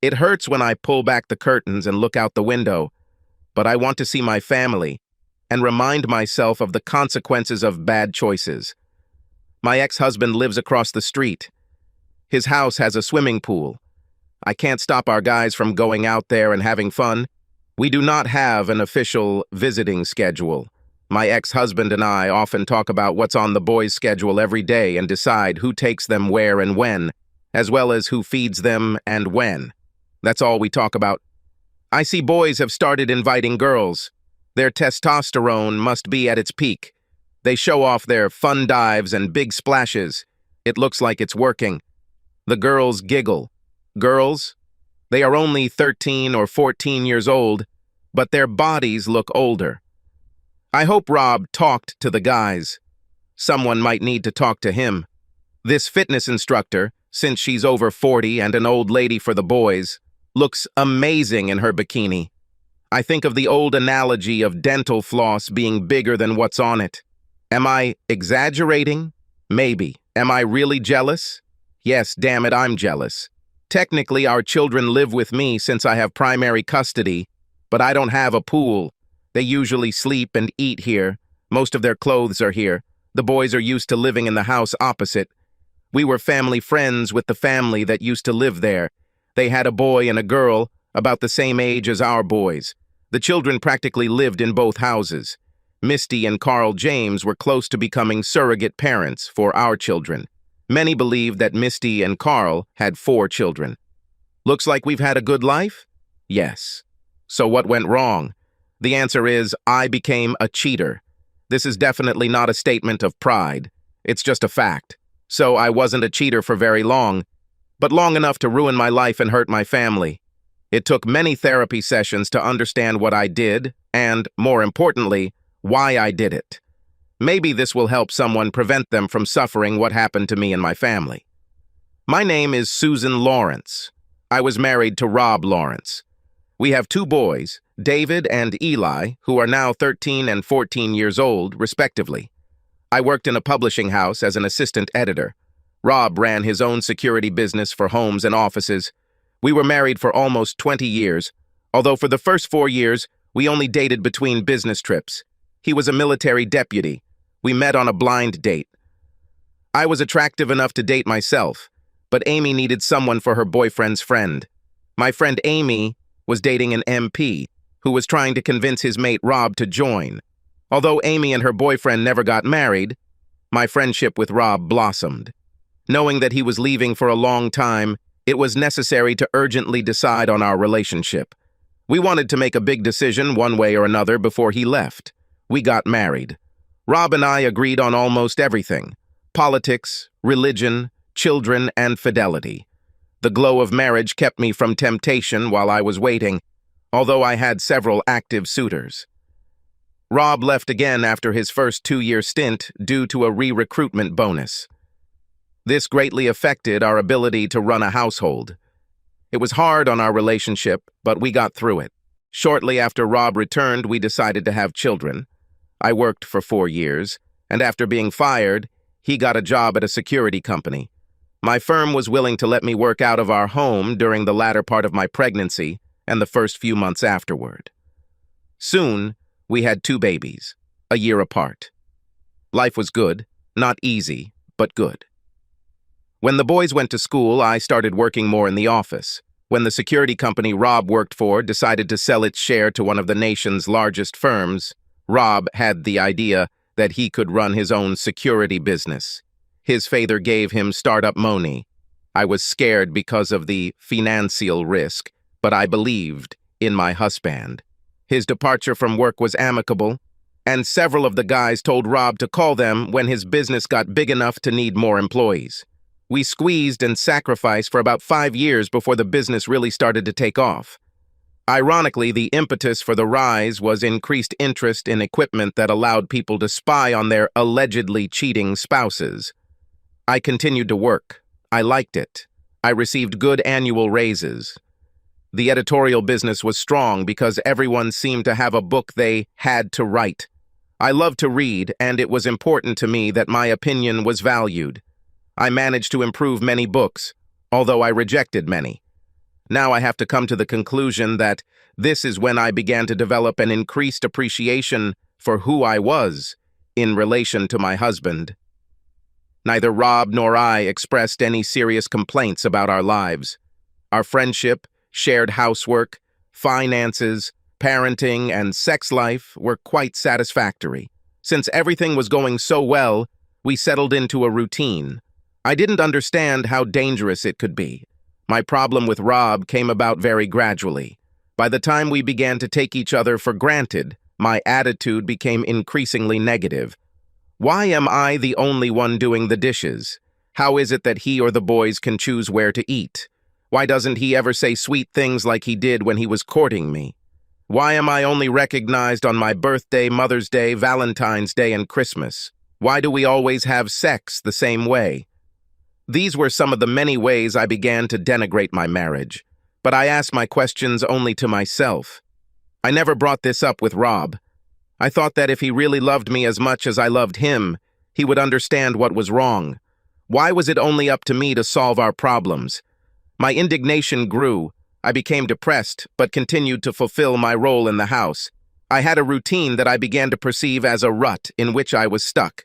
It hurts when I pull back the curtains and look out the window, but I want to see my family and remind myself of the consequences of bad choices. My ex-husband lives across the street. His house has a swimming pool. I can't stop our guys from going out there and having fun. We do not have an official visiting schedule. My ex-husband and I often talk about what's on the boys' schedule every day and decide who takes them where and when, as well as who feeds them and when. That's all we talk about. I see boys have started inviting girls. Their testosterone must be at its peak. They show off their fun dives and big splashes. It looks like it's working. The girls giggle. Girls? They are only 13 or 14 years old, but their bodies look older. I hope Rob talked to the guys. Someone might need to talk to him. This fitness instructor, since she's over 40 and an old lady for the boys, looks amazing in her bikini. I think of the old analogy of dental floss being bigger than what's on it. Am I exaggerating? Maybe. Am I really jealous? Yes, damn it, I'm jealous. Technically, our children live with me since I have primary custody, but I don't have a pool. They usually sleep and eat here. Most of their clothes are here. The boys are used to living in the house opposite. We were family friends with the family that used to live there. They had a boy and a girl about the same age as our boys. The children practically lived in both houses. Misty and Carl James were close to becoming surrogate parents for our children. Many believe that Misty and Carl had 4 children. Looks like we've had a good life? Yes. So what went wrong? The answer is, I became a cheater. This is definitely not a statement of pride. It's just a fact. So I wasn't a cheater for very long, but long enough to ruin my life and hurt my family. It took many therapy sessions to understand what I did, and, more importantly, why I did it. Maybe this will help someone prevent them from suffering what happened to me and my family. My name is Susan Lawrence. I was married to Rob Lawrence. We have 2 boys, David and Eli, who are now 13 and 14 years old, respectively. I worked in a publishing house as an assistant editor. Rob ran his own security business for homes and offices. We were married for almost 20 years, although for the first 4 years, we only dated between business trips. He was a military deputy. We met on a blind date. I was attractive enough to date myself, but Amy needed someone for her boyfriend's friend. My friend Amy was dating an MP who was trying to convince his mate Rob to join. Although Amy and her boyfriend never got married, my friendship with Rob blossomed. Knowing that he was leaving for a long time, it was necessary to urgently decide on our relationship. We wanted to make a big decision one way or another before he left. We got married. Rob and I agreed on almost everything: politics, religion, children, and fidelity. The glow of marriage kept me from temptation while I was waiting, although I had several active suitors. Rob left again after his first 2-year stint due to a re-recruitment bonus. This greatly affected our ability to run a household. It was hard on our relationship, but we got through it. Shortly after Rob returned, we decided to have children. I worked for 4 years, and after being fired, he got a job at a security company. My firm was willing to let me work out of our home during the latter part of my pregnancy and the first few months afterward. Soon, we had 2 babies, a year apart. Life was good, not easy, but good. When the boys went to school, I started working more in the office. When the security company Rob worked for decided to sell its share to one of the nation's largest firms, Rob had the idea that he could run his own security business. His father gave him startup money. I was scared because of the financial risk, but I believed in my husband. His departure from work was amicable, and several of the guys told Rob to call them when his business got big enough to need more employees. We squeezed and sacrificed for about 5 years before the business really started to take off. Ironically, the impetus for the rise was increased interest in equipment that allowed people to spy on their allegedly cheating spouses. I continued to work. I liked it. I received good annual raises. The editorial business was strong because everyone seemed to have a book they had to write. I loved to read, and it was important to me that my opinion was valued. I managed to improve many books, although I rejected many. Now I have to come to the conclusion that this is when I began to develop an increased appreciation for who I was in relation to my husband. Neither Rob nor I expressed any serious complaints about our lives. Our friendship, shared housework, finances, parenting, and sex life were quite satisfactory. Since everything was going so well, we settled into a routine. I didn't understand how dangerous it could be. My problem with Rob came about very gradually. By the time we began to take each other for granted, my attitude became increasingly negative. Why am I the only one doing the dishes? How is it that he or the boys can choose where to eat? Why doesn't he ever say sweet things like he did when he was courting me? Why am I only recognized on my birthday, Mother's Day, Valentine's Day, and Christmas? Why do we always have sex the same way? These were some of the many ways I began to denigrate my marriage, but I asked my questions only to myself. I never brought this up with Rob. I thought that if he really loved me as much as I loved him, he would understand what was wrong. Why was it only up to me to solve our problems? My indignation grew. I became depressed, but continued to fulfill my role in the house. I had a routine that I began to perceive as a rut in which I was stuck.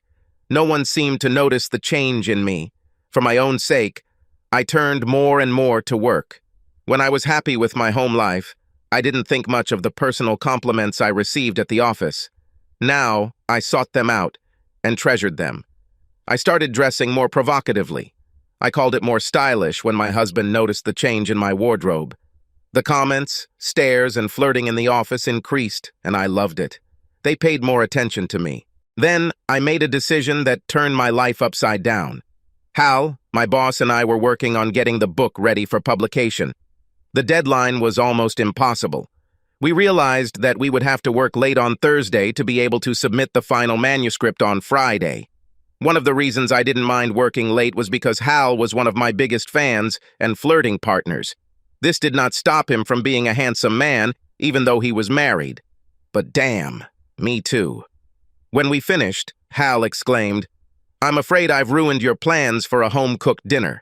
No one seemed to notice the change in me. For my own sake, I turned more and more to work. When I was happy with my home life, I didn't think much of the personal compliments I received at the office. Now, I sought them out and treasured them. I started dressing more provocatively. I called it more stylish when my husband noticed the change in my wardrobe. The comments, stares, and flirting in the office increased, and I loved it. They paid more attention to me. Then, I made a decision that turned my life upside down. Hal, my boss, and I were working on getting the book ready for publication. The deadline was almost impossible. We realized that we would have to work late on Thursday to be able to submit the final manuscript on Friday. One of the reasons I didn't mind working late was because Hal was one of my biggest fans and flirting partners. This did not stop him from being a handsome man, even though he was married. But damn, me too. When we finished, Hal exclaimed, "I'm afraid I've ruined your plans for a home-cooked dinner."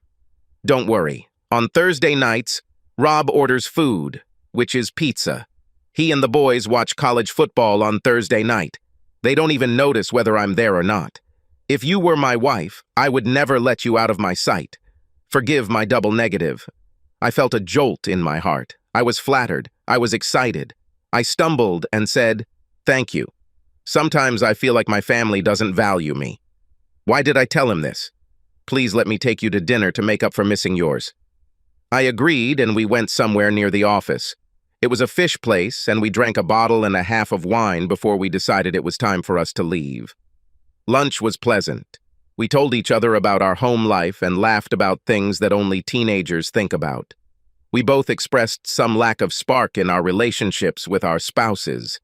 Don't worry. On Thursday nights, Rob orders food, which is pizza. He and the boys watch college football on Thursday night. They don't even notice whether I'm there or not. If you were my wife, I would never let you out of my sight. Forgive my double negative. I felt a jolt in my heart. I was flattered. I was excited. I stumbled and said, "Thank you. Sometimes I feel like my family doesn't value me." Why did I tell him this? "Please let me take you to dinner to make up for missing yours." I agreed, and we went somewhere near the office. It was a fish place, and we drank a bottle and a half of wine before we decided it was time for us to leave. Lunch was pleasant. We told each other about our home life and laughed about things that only teenagers think about. We both expressed some lack of spark in our relationships with our spouses.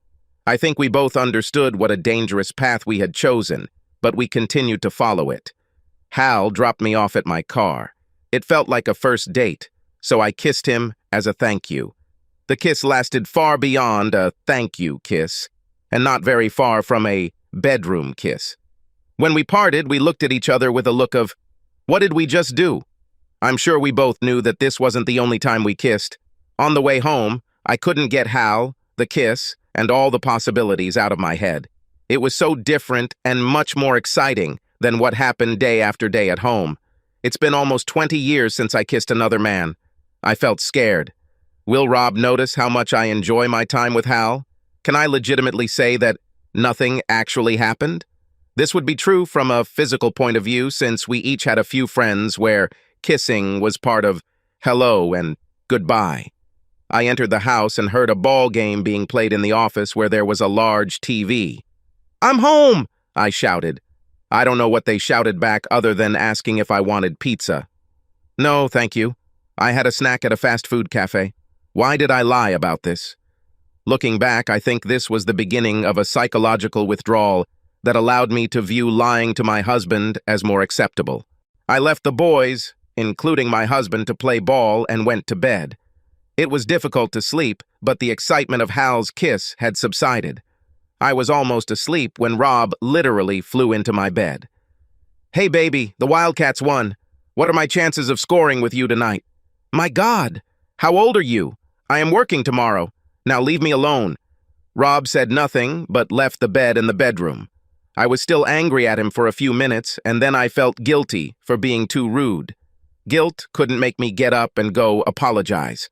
I think we both understood what a dangerous path we had chosen, but we continued to follow it. Hal dropped me off at my car. It felt like a first date, so I kissed him as a thank you. The kiss lasted far beyond a thank you kiss, and not very far from a bedroom kiss. When we parted, we looked at each other with a look of, what did we just do? I'm sure we both knew that this wasn't the only time we kissed. On the way home, I couldn't get Hal, the kiss, and all the possibilities out of my head. It was so different and much more exciting than what happened day after day at home. It's been almost 20 years since I kissed another man. I felt scared. Will Rob notice how much I enjoy my time with Hal? Can I legitimately say that nothing actually happened? This would be true from a physical point of view, since we each had a few friends where kissing was part of hello and goodbye. I entered the house and heard a ball game being played in the office where there was a large TV. "I'm home!" I shouted. I don't know what they shouted back other than asking if I wanted pizza. "No, thank you. I had a snack at a fast food cafe." Why did I lie about this? Looking back, I think this was the beginning of a psychological withdrawal that allowed me to view lying to my husband as more acceptable. I left the boys, including my husband, to play ball and went to bed. It was difficult to sleep, but the excitement of Hal's kiss had subsided. I was almost asleep when Rob literally flew into my bed. "Hey baby, the Wildcats won. What are my chances of scoring with you tonight?" My God! How old are you? I am working tomorrow. Now leave me alone. Rob said nothing, but left the bed in the bedroom. I was still angry at him for a few minutes, and then I felt guilty for being too rude. Guilt couldn't make me get up and go apologize.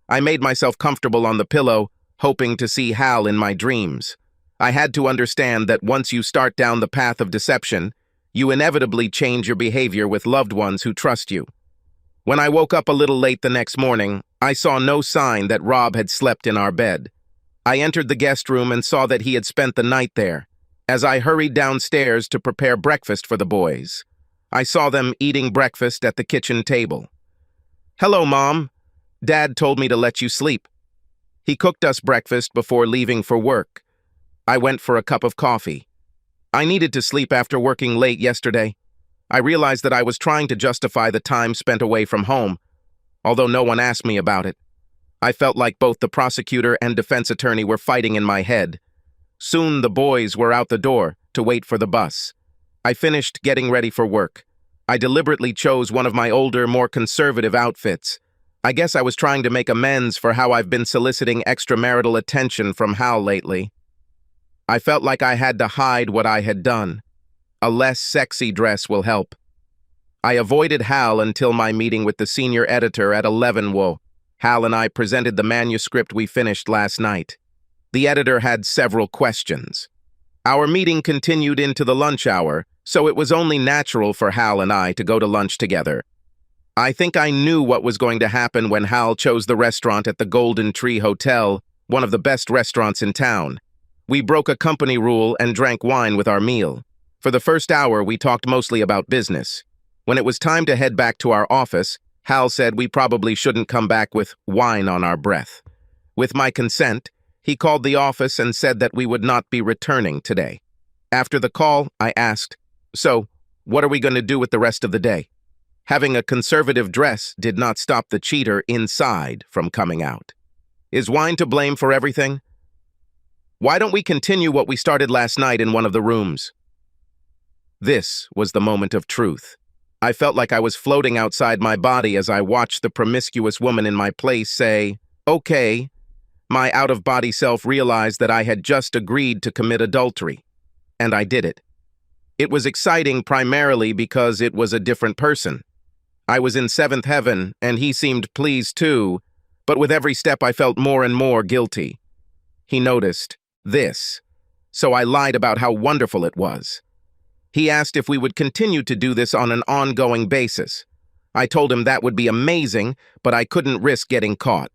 I made myself comfortable on the pillow, hoping to see Hal in my dreams. I had to understand that once you start down the path of deception, you inevitably change your behavior with loved ones who trust you. When I woke up a little late the next morning, I saw no sign that Rob had slept in our bed. I entered the guest room and saw that he had spent the night there. As I hurried downstairs to prepare breakfast for the boys, I saw them eating breakfast at the kitchen table. "Hello, Mom. Dad told me to let you sleep." He cooked us breakfast before leaving for work. I went for a cup of coffee. I needed to sleep after working late yesterday. I realized that I was trying to justify the time spent away from home, although no one asked me about it. I felt like both the prosecutor and defense attorney were fighting in my head. Soon the boys were out the door to wait for the bus. I finished getting ready for work. I deliberately chose one of my older, more conservative outfits. I guess I was trying to make amends for how I've been soliciting extramarital attention from Hal lately. I felt like I had to hide what I had done. A less sexy dress will help. I avoided Hal until my meeting with the senior editor at 11 wo. Hal and I presented the manuscript we finished last night. The editor had several questions. Our meeting continued into the lunch hour, so it was only natural for Hal and I to go to lunch together. I think I knew what was going to happen when Hal chose the restaurant at the Golden Tree Hotel, one of the best restaurants in town. We broke a company rule and drank wine with our meal. For the first hour, we talked mostly about business. When it was time to head back to our office, Hal said we probably shouldn't come back with wine on our breath. With my consent, he called the office and said that we would not be returning today. After the call, I asked, "So, what are we going to do with the rest of the day?" Having a conservative dress did not stop the cheater inside from coming out. Is wine to blame for everything? Why don't we continue what we started last night in one of the rooms? This was the moment of truth. I felt like I was floating outside my body as I watched the promiscuous woman in my place say, "Okay." My out-of-body self realized that I had just agreed to commit adultery, and I did it. It was exciting primarily because it was a different person. I was in seventh heaven, and he seemed pleased too, but with every step I felt more and more guilty. He noticed this, so I lied about how wonderful it was. He asked if we would continue to do this on an ongoing basis. I told him that would be amazing, but I couldn't risk getting caught.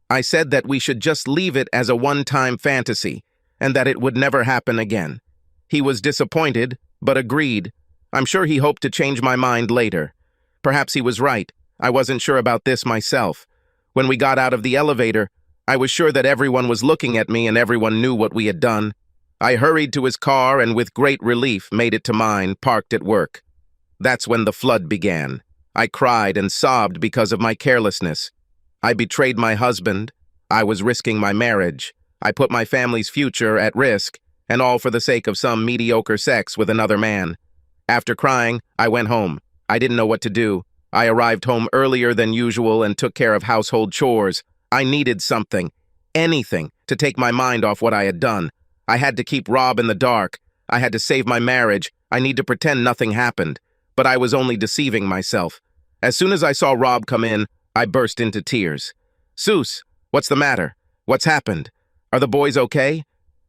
I said that we should just leave it as a one-time fantasy, and that it would never happen again. He was disappointed, but agreed. I'm sure he hoped to change my mind later. Perhaps he was right. I wasn't sure about this myself. When we got out of the elevator, I was sure that everyone was looking at me and everyone knew what we had done. I hurried to his car and with great relief made it to mine, parked at work. That's when the flood began. I cried and sobbed because of my carelessness. I betrayed my husband. I was risking my marriage. I put my family's future at risk, and all for the sake of some mediocre sex with another man. After crying, I went home. I didn't know what to do. I arrived home earlier than usual and took care of household chores. I needed something, anything, to take my mind off what I had done. I had to keep Rob in the dark. I had to save my marriage. I need to pretend nothing happened. But I was only deceiving myself. As soon as I saw Rob come in, I burst into tears. "Seuss, what's the matter? What's happened? Are the boys okay?"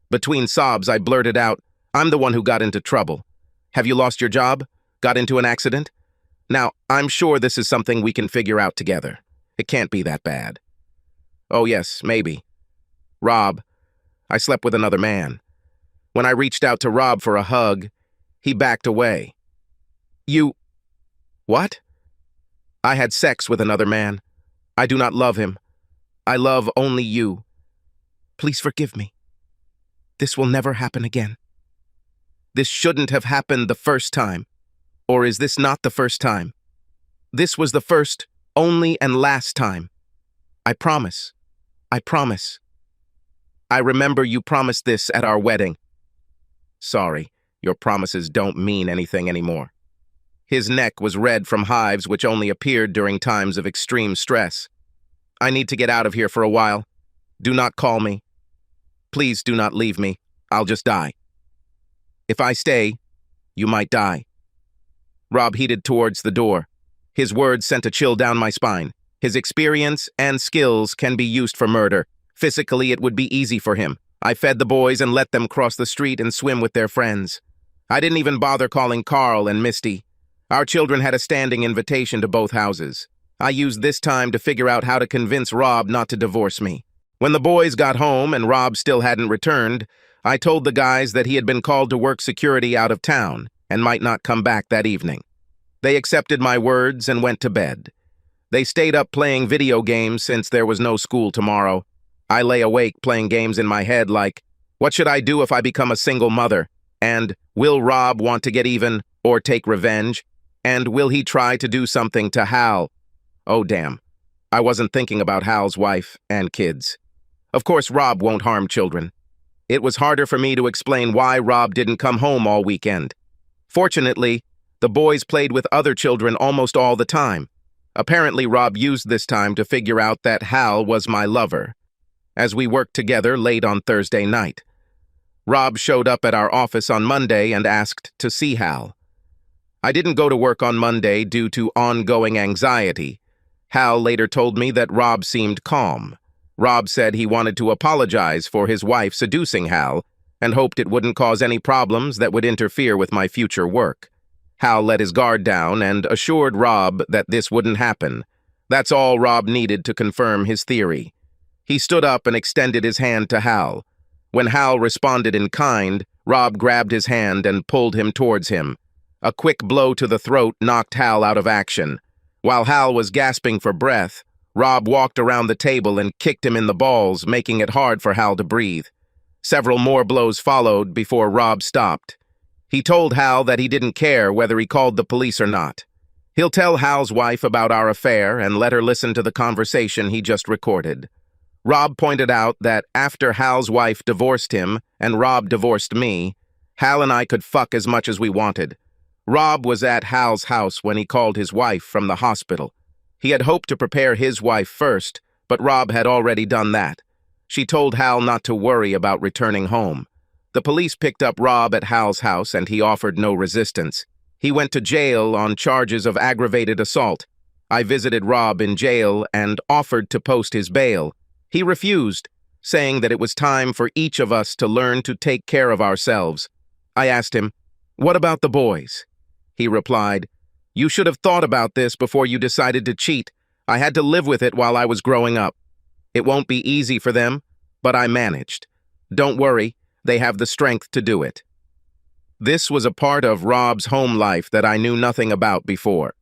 Between sobs, I blurted out, "I'm the one who got into trouble. Have you lost your job? Got into an accident? Now, I'm sure this is something we can figure out together. It can't be that bad." "Oh yes, maybe. Rob, I slept with another man. When I reached out to Rob for a hug, he backed away." "You... what?" "I had sex with another man. I do not love him. I love only you. Please forgive me. This will never happen again. This shouldn't have happened the first time. Or is this not the first time? This was the first, only, and last time. I promise. I promise. I remember you promised this at our wedding. Sorry, your promises don't mean anything anymore." His neck was red from hives which only appeared during times of extreme stress. I need to get out of here for a while. Do not call me. Please do not leave me. I'll just die. If I stay, you might die. Rob headed towards the door. His words sent a chill down my spine. His experience and skills can be used for murder. Physically, it would be easy for him. I fed the boys and let them cross the street and swim with their friends. I didn't even bother calling Carl and Misty. Our children had a standing invitation to both houses. I used this time to figure out how to convince Rob not to divorce me. When the boys got home and Rob still hadn't returned, I told the guys that he had been called to work security out of town and might not come back that evening. They accepted my words and went to bed. They stayed up playing video games since there was no school tomorrow. I lay awake playing games in my head like, what should I do if I become a single mother? And will Rob want to get even or take revenge? And will he try to do something to Hal? Oh, damn. I wasn't thinking about Hal's wife and kids. Of course, Rob won't harm children. It was harder for me to explain why Rob didn't come home all weekend. Fortunately, the boys played with other children almost all the time. Apparently, Rob used this time to figure out that Hal was my lover. As we worked together late on Thursday night, Rob showed up at our office on Monday and asked to see Hal. I didn't go to work on Monday due to ongoing anxiety. Hal later told me that Rob seemed calm. Rob said he wanted to apologize for his wife seducing Hal and hoped it wouldn't cause any problems that would interfere with my future work. Hal let his guard down and assured Rob that this wouldn't happen. That's all Rob needed to confirm his theory. He stood up and extended his hand to Hal. When Hal responded in kind, Rob grabbed his hand and pulled him towards him. A quick blow to the throat knocked Hal out of action. While Hal was gasping for breath, Rob walked around the table and kicked him in the balls, making it hard for Hal to breathe. Several more blows followed before Rob stopped. He told Hal that he didn't care whether he called the police or not. He'll tell Hal's wife about our affair and let her listen to the conversation he just recorded. Rob pointed out that after Hal's wife divorced him and Rob divorced me, Hal and I could fuck as much as we wanted. Rob was at Hal's house when he called his wife from the hospital. He had hoped to prepare his wife first, but Rob had already done that. She told Hal not to worry about returning home. The police picked up Rob at Hal's house and he offered no resistance. He went to jail on charges of aggravated assault. I visited Rob in jail and offered to post his bail. He refused, saying that it was time for each of us to learn to take care of ourselves. I asked him, "What about the boys?" He replied, "You should have thought about this before you decided to cheat. I had to live with it while I was growing up. It won't be easy for them, but I managed. Don't worry, they have the strength to do it." This was a part of Rob's home life that I knew nothing about before.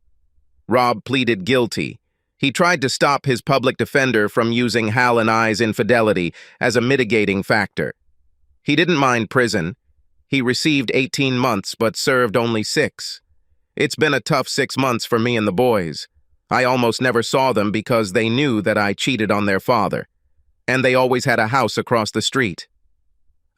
Rob pleaded guilty. He tried to stop his public defender from using Hal and I's infidelity as a mitigating factor. He didn't mind prison. He received 18 months but served only 6. It's been a tough 6 months for me and the boys. I almost never saw them because they knew that I cheated on their father. And they always had a house across the street.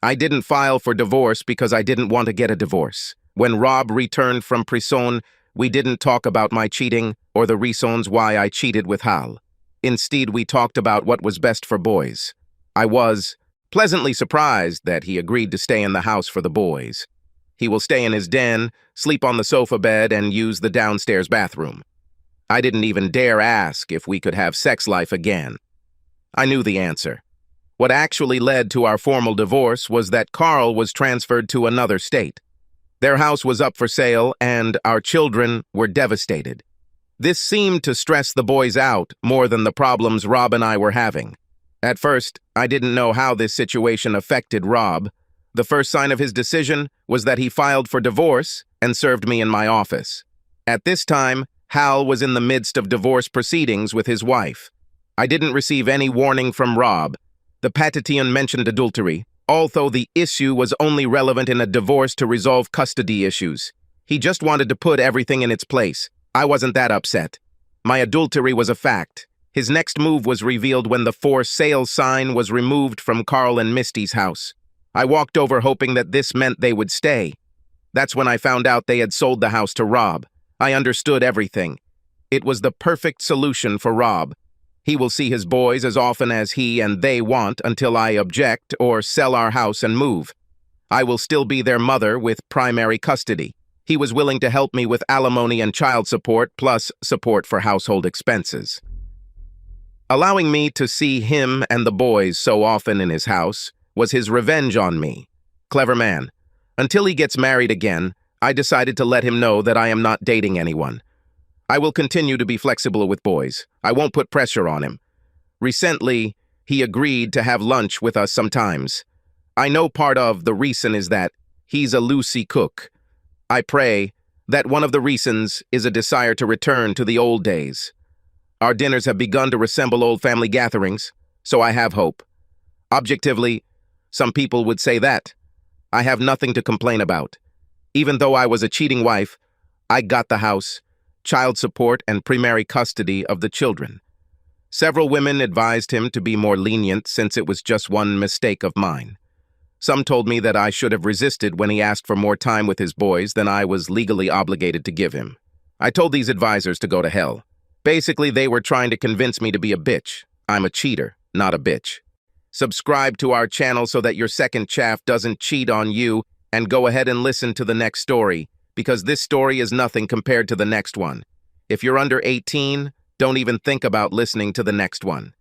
I didn't file for divorce because I didn't want to get a divorce. When Rob returned from prison, we didn't talk about my cheating or the reasons why I cheated with Hal. Instead, we talked about what was best for boys. I was pleasantly surprised that he agreed to stay in the house for the boys. He will stay in his den, sleep on the sofa bed, and use the downstairs bathroom. I didn't even dare ask if we could have sex life again. I knew the answer. What actually led to our formal divorce was that Carl was transferred to another state. Their house was up for sale, and our children were devastated. This seemed to stress the boys out more than the problems Rob and I were having. At first, I didn't know how this situation affected Rob. The first sign of his decision was that he filed for divorce and served me in my office. At this time, Hal was in the midst of divorce proceedings with his wife. I didn't receive any warning from Rob. The Patitian mentioned adultery, although the issue was only relevant in a divorce to resolve custody issues. He just wanted to put everything in its place. I wasn't that upset. My adultery was a fact. His next move was revealed when the for sale sign was removed from Carl and Misty's house. I walked over hoping that this meant they would stay. That's when I found out they had sold the house to Rob. I understood everything. It was the perfect solution for Rob. He will see his boys as often as he and they want until I object or sell our house and move. I will still be their mother with primary custody. He was willing to help me with alimony and child support, plus support for household expenses. Allowing me to see him and the boys so often in his house was his revenge on me. Clever man. Until he gets married again, I decided to let him know that I am not dating anyone. I will continue to be flexible with boys. I won't put pressure on him. Recently, he agreed to have lunch with us sometimes. I know part of the reason is that he's a loosey cook. I pray that one of the reasons is a desire to return to the old days. Our dinners have begun to resemble old family gatherings, so I have hope. Objectively, some people would say that. I have nothing to complain about. Even though I was a cheating wife, I got the house, child support, and primary custody of the children. Several women advised him to be more lenient since it was just one mistake of mine. Some told me that I should have resisted when he asked for more time with his boys than I was legally obligated to give him. I told these advisors to go to hell. Basically, they were trying to convince me to be a bitch. I'm a cheater, not a bitch. Subscribe to our channel so that your second chaff doesn't cheat on you, and go ahead and listen to the next story, because this story is nothing compared to the next one. If you're under 18, don't even think about listening to the next one.